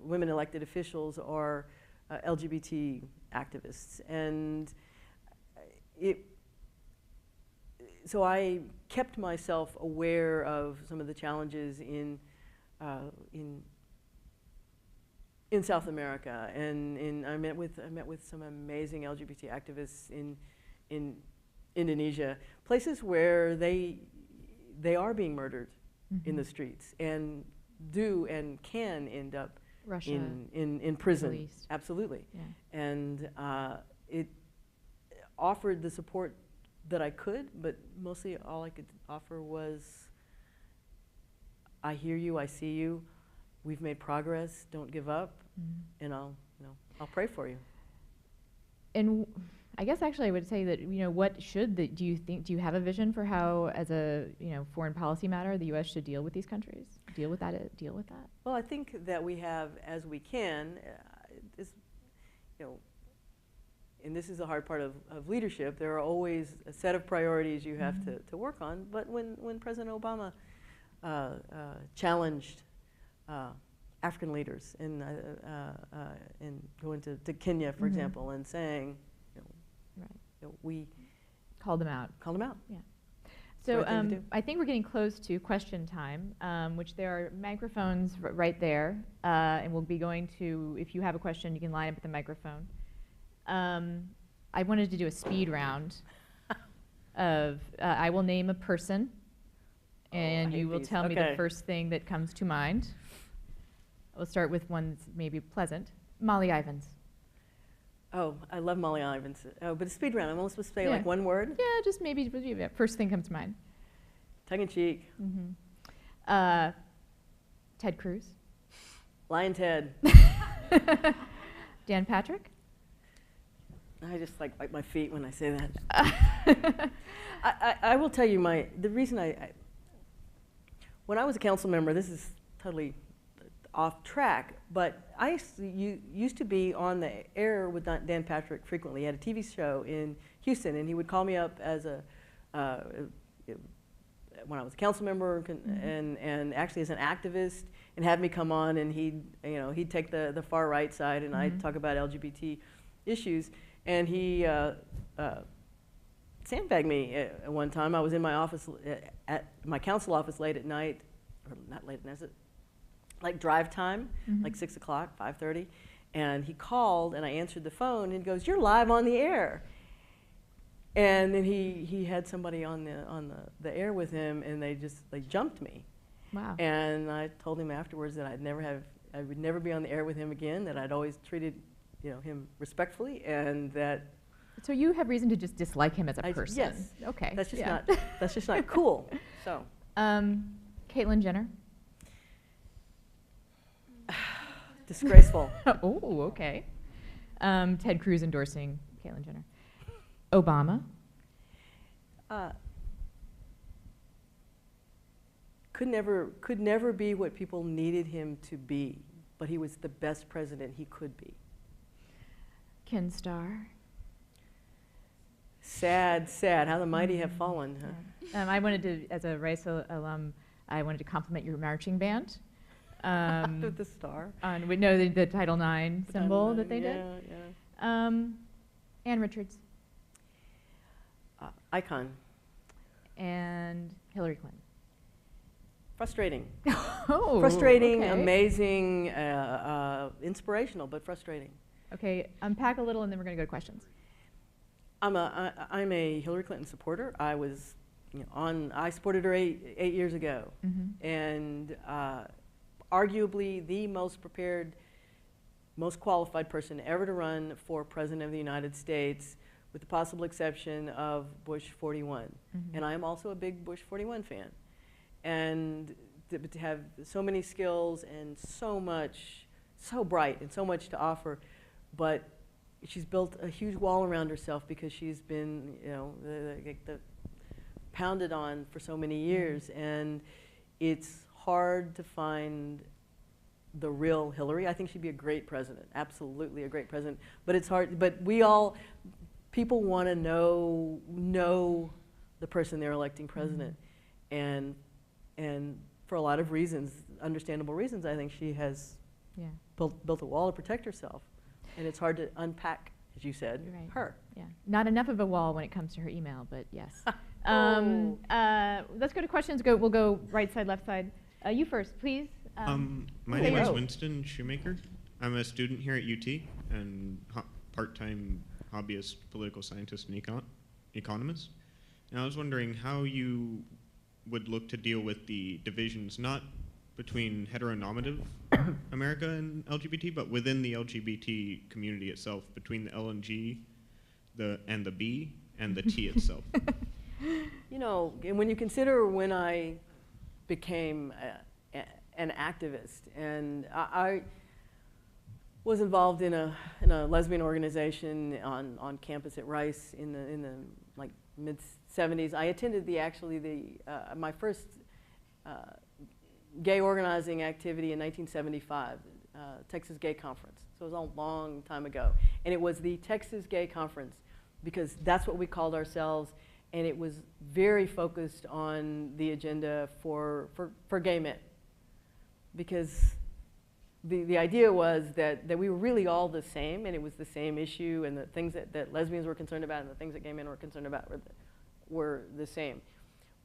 women elected officials or LGBT activists. And so I kept myself aware of some of the challenges in South America, and I met with some amazing LGBT activists in Indonesia, places where they are being murdered in the streets and do and can end up Russia, in prison. Middle East. Absolutely. Yeah. And it offered the support that I could, but mostly all I could offer was, I hear you, I see you, we've made progress, don't give up, and I'll pray for you. And I guess actually I would say that, what do you have a vision for how, as a, foreign policy matter, the U.S. should deal with these countries? Deal with that? Well, I think that we have, as we can, and this is the hard part of leadership, there are always a set of priorities you have to work on, but when President Obama challenged African leaders and going to Kenya, for example, and saying, we called them out. Yeah. So I think we're getting close to question time, which there are microphones right there, and we'll be going to, if you have a question, you can line up at the microphone. I wanted to do a speed round of, I will name a person, and you will tell me the first thing that comes to mind. We'll start with one that's maybe pleasant. Molly Ivins. Oh, I love Molly Ivins. Oh, but a speed round, I'm only supposed to say like one word? Yeah, just maybe first thing comes to mind. Tongue in cheek. Ted Cruz. Lion Ted. Dan Patrick. I just like my feet when I say that. I will tell you the reason when I was a council member, this is totally off track, but I used to be on the air with Dan Patrick frequently. He had a TV show in Houston, and he would call me up as when I was a council member and actually as an activist, and have me come on, and he'd take the far right side, and I'd talk about LGBT issues. And he sandbagged me at one time. I was in my office, at my council office late at night, or not late at night, like drive time, like 6 o'clock, 5:30. And he called, and I answered the phone, and he goes, "You're live on the air." And then he had somebody on the air with him, and they jumped me. Wow. And I told him afterwards that I would never be on the air with him again, that I'd always treated him respectfully, and that. So you have reason to just dislike him as a person. Yes. Okay. That's just not cool. So. Caitlyn Jenner. Disgraceful. Oh, okay. Ted Cruz endorsing Caitlyn Jenner. Obama. Could never be what people needed him to be, but he was the best president he could be. Ken Starr. Sad, how the mighty have fallen. Huh? I wanted to, as a Rice alum, I wanted to compliment your marching band. With the star. The Title IX symbol that they did. Yeah. Ann Richards. Icon. And Hillary Clinton. Frustrating. Oh, frustrating, okay. Amazing, inspirational, but frustrating. Okay, unpack a little, and then we're going to go to questions. I'm a Hillary Clinton supporter. I was, I supported her eight years ago, and arguably the most prepared, most qualified person ever to run for president of the United States, with the possible exception of Bush 41. And I am also a big Bush 41 fan. And to have so many skills and so bright and so much to offer, but she's built a huge wall around herself because she's been, pounded on for so many years, and it's hard to find the real Hillary. I think she'd be a great president, absolutely a great president, but it's hard, but people want to know the person they're electing president, and for a lot of reasons, understandable reasons, I think she has built a wall to protect herself. And it's hard to unpack, as you said, her. Yeah, not enough of a wall when it comes to her email, but yes. Let's go to questions. We'll go right side, left side. You first, please. My name is Winston Shoemaker. I'm a student here at UT and part-time hobbyist political scientist and economist. And I was wondering how you would look to deal with the divisions, not between heteronormative America and LGBT, but within the LGBT community itself, between the L and G, and the B, and the T itself. You know, and when you consider when I became an activist, and I was involved in a lesbian organization on campus at Rice in the like mid-70s. I attended my first gay organizing activity in 1975, Texas Gay Conference. So it was a long time ago. And it was the Texas Gay Conference because that's what we called ourselves, and it was very focused on the agenda for gay men. Because the idea was that we were really all the same, and it was the same issue, and the things that lesbians were concerned about and the things that gay men were concerned about were the same.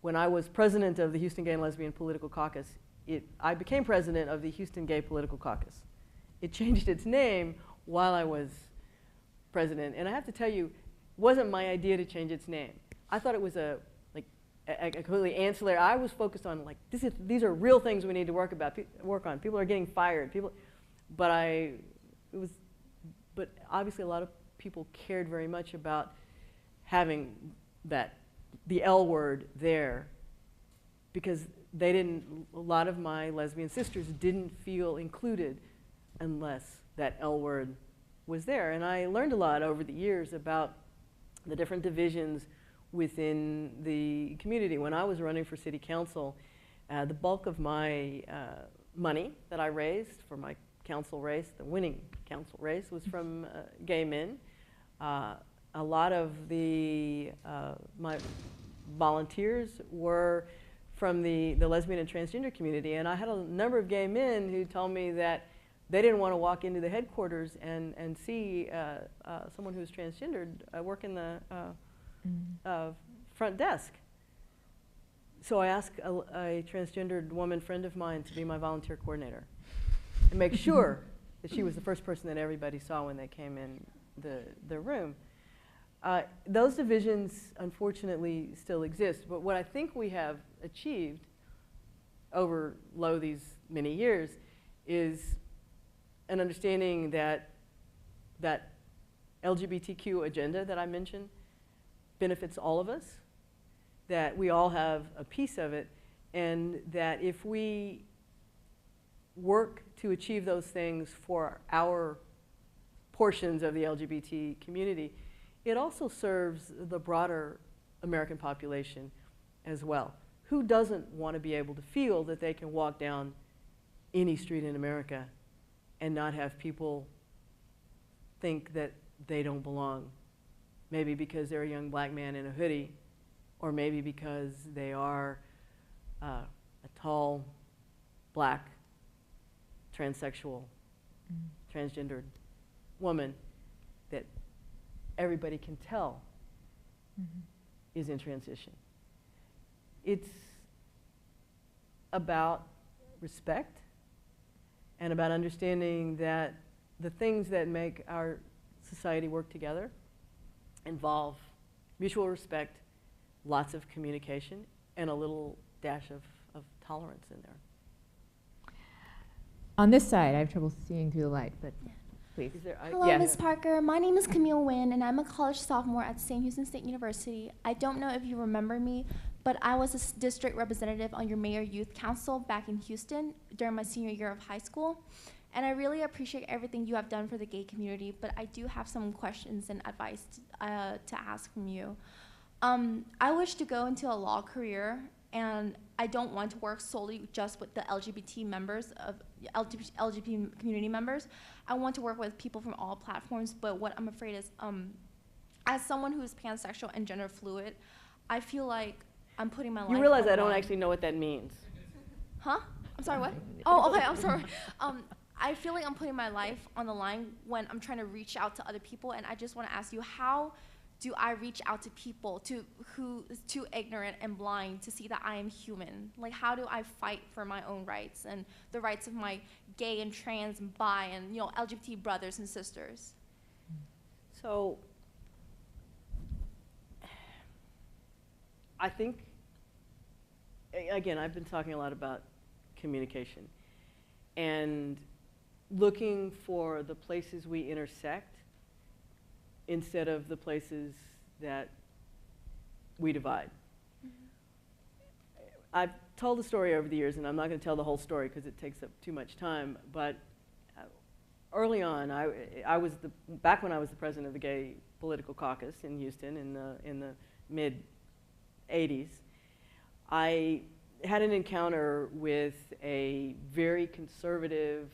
When I was president of the Houston Gay and Lesbian Political Caucus, I became president of the Houston Gay Political Caucus. It changed its name while I was president, and I have to tell you, it wasn't my idea to change its name. I thought it was a completely ancillary. I was focused on these are real things we need to work on. People are getting fired. But obviously a lot of people cared very much about having the L word there, because a lot of my lesbian sisters didn't feel included unless that L word was there. And I learned a lot over the years about the different divisions within the community. When I was running for city council, the bulk of my money that I raised for my council race, the winning council race, was from gay men. A lot of my volunteers were from the lesbian and transgender community, and I had a number of gay men who told me that they didn't want to walk into the headquarters and see someone who was transgendered work in the front desk. So I asked a transgendered woman friend of mine to be my volunteer coordinator and make sure that she was the first person that everybody saw when they came in the room. Those divisions, unfortunately, still exist, but what I think we have achieved over these many years is an understanding that LGBTQ agenda that I mentioned benefits all of us, that we all have a piece of it, and that if we work to achieve those things for our portions of the LGBT community, it also serves the broader American population as well. Who doesn't want to be able to feel that they can walk down any street in America and not have people think that they don't belong? Maybe because they're a young black man in a hoodie, or maybe because they are a tall, black, transsexual, transgendered woman that everybody can tell is in transition. It's about respect and about understanding that the things that make our society work together involve mutual respect, lots of communication, and a little dash of tolerance in there. On this side, I have trouble seeing through the light, but please. Hello, Ms. Parker. My name is Camille Nguyen, and I'm a college sophomore at St. Houston State University. I don't know if you remember me, but I was a district representative on your Mayor Youth Council back in Houston during my senior year of high school. And I really appreciate everything you have done for the gay community, but I do have some questions and advice to ask from you. I wish to go into a law career, and I don't want to work solely just with the LGBT community members. I want to work with people from all platforms, but what I'm afraid is, as someone who's pansexual and gender fluid, I feel like I'm putting my life on the line. You realize I don't actually know what that means. Huh? I'm sorry, what? Oh, okay, I'm sorry. I feel like I'm putting my life on the line when I'm trying to reach out to other people, and I just want to ask you, how do I reach out to people who is too ignorant and blind to see that I am human? Like, how do I fight for my own rights and the rights of my gay and trans and bi and, you know, LGBT brothers and sisters? So, I think, again, I've been talking a lot about communication and looking for the places we intersect instead of the places that we divide. Mm-hmm. I've told the story over the years, and I'm not going to tell the whole story because it takes up too much time, but early on, back when I was the president of the Gay Political Caucus in Houston in the mid-'80s, I had an encounter with a very conservative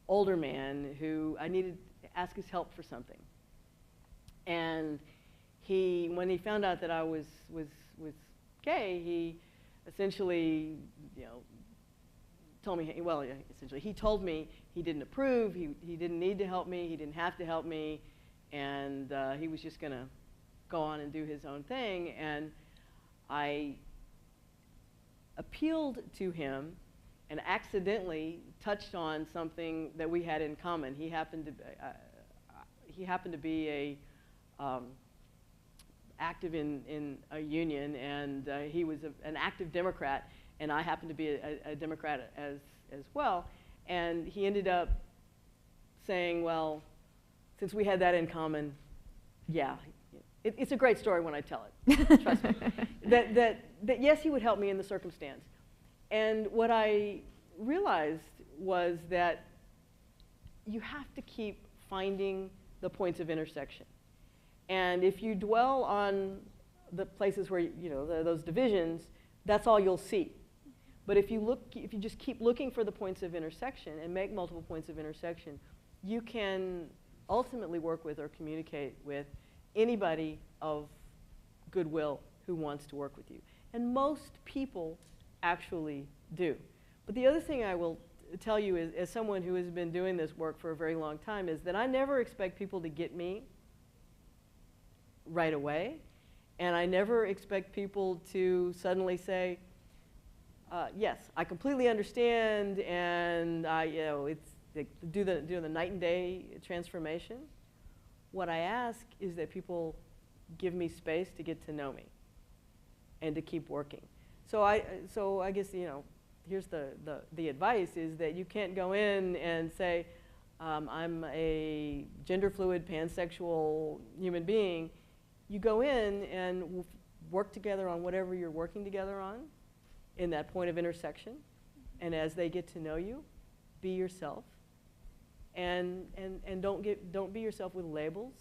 older man who I needed to ask his help for something. And when he found out that I was gay, he essentially, you know, told me, well, essentially, he told me he didn't approve, he didn't need to help me, he didn't have to help me, and he was just going to go on and do his own thing. And I appealed to him and accidentally touched on something that we had in common. He happened to be active in a union, and he was an active Democrat, and I happened to be a Democrat as well. And he ended up saying, well, since we had that in common, yeah, it's a great story when I tell it, trust me. That yes, he would help me in the circumstance. And what I realized was that you have to keep finding the points of intersection. And if you dwell on the places where, you know, those divisions, that's all you'll see. But if you just keep looking for the points of intersection and make multiple points of intersection, you can ultimately work with or communicate with anybody of goodwill who wants to work with you. And most people actually do. But the other thing I will tell you is, as someone who has been doing this work for a very long time, is that I never expect people to get me right away. And I never expect people to suddenly say, yes, I completely understand, and do the night and day transformation. What I ask is that people give me space to get to know me and to keep working. So I guess, you know, here's the advice is that you can't go in and say, I'm a gender fluid, pansexual human being. You go in and work together on whatever you're working together on in that point of intersection. And as they get to know you, be yourself. And don't be yourself with labels.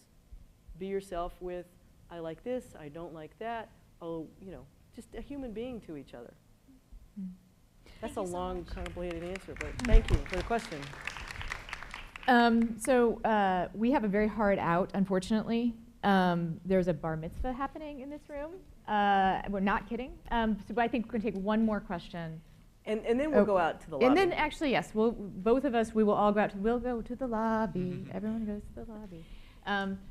Be yourself with, I like this, I don't like that. Oh, you know, just a human being to each other. That's a long, complicated answer, but thank you for the question. So we have a very hard out, unfortunately. There's a bar mitzvah happening in this room. We're not kidding. So I think we're going to take one more question. And then we'll go out to the lobby. And then actually, yes, both of us, we will all go out we'll go to the lobby. Everyone goes to the lobby.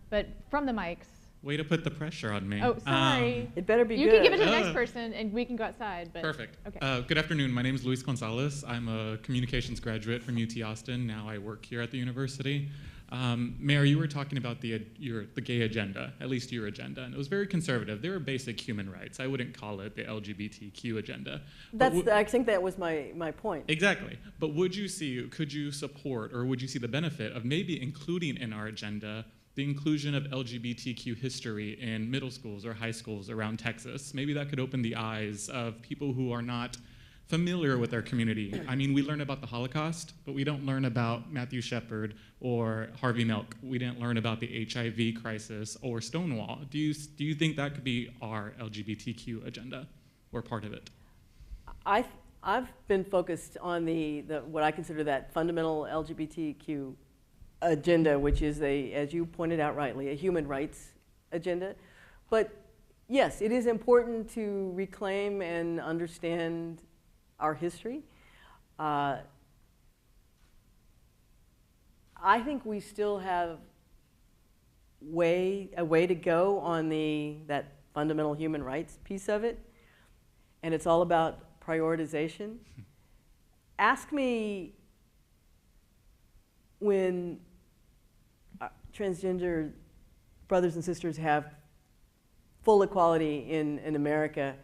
But from the mics. Way to put the pressure on me. Oh, sorry. It better be good. You can give it to the next person, and we can go outside. But Perfect. Okay. Good afternoon. My name is Luis Gonzalez. I'm a communications graduate from UT Austin. Now I work here at the university. Mayor, you were talking about the gay agenda, at least your agenda, and it was very conservative. They were basic human rights. I wouldn't call it the LGBTQ agenda. I think that was my point. Exactly. But could you support, or would you see the benefit of maybe including in our agenda the inclusion of LGBTQ history in middle schools or high schools around Texas? Maybe that could open the eyes of people who are not familiar with our community. I mean, we learn about the Holocaust, but we don't learn about Matthew Shepard or Harvey Milk. We didn't learn about the HIV crisis or Stonewall. Do you think that could be our LGBTQ agenda or part of it? I've been focused on the what I consider that fundamental LGBTQ agenda, which is as you pointed out rightly, a human rights agenda. But yes, it is important to reclaim and understand our history. I think we still have a way to go on that fundamental human rights piece of it, and it's all about prioritization. Ask me when transgender brothers and sisters have full equality in America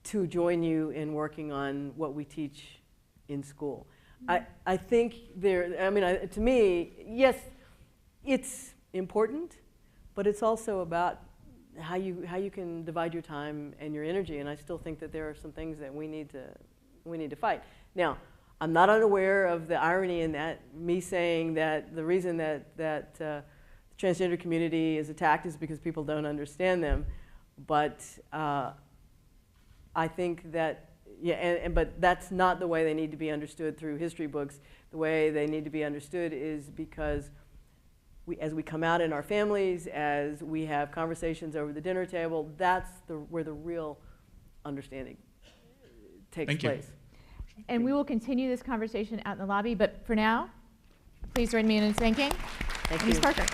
to join you in working on what we teach in school. I think to me, yes, it's important, but it's also about how you can divide your time and your energy, and I still think that there are some things that we need to fight. Now, I'm not unaware of the irony in that, me saying that the reason that the transgender community is attacked is because people don't understand them, but I think that, but that's not the way they need to be understood through history books. The way they need to be understood is because as we come out in our families, as we have conversations over the dinner table, that's where the real understanding takes place. And we will continue this conversation out in the lobby, but for now, please join me in thanking Annise Parker.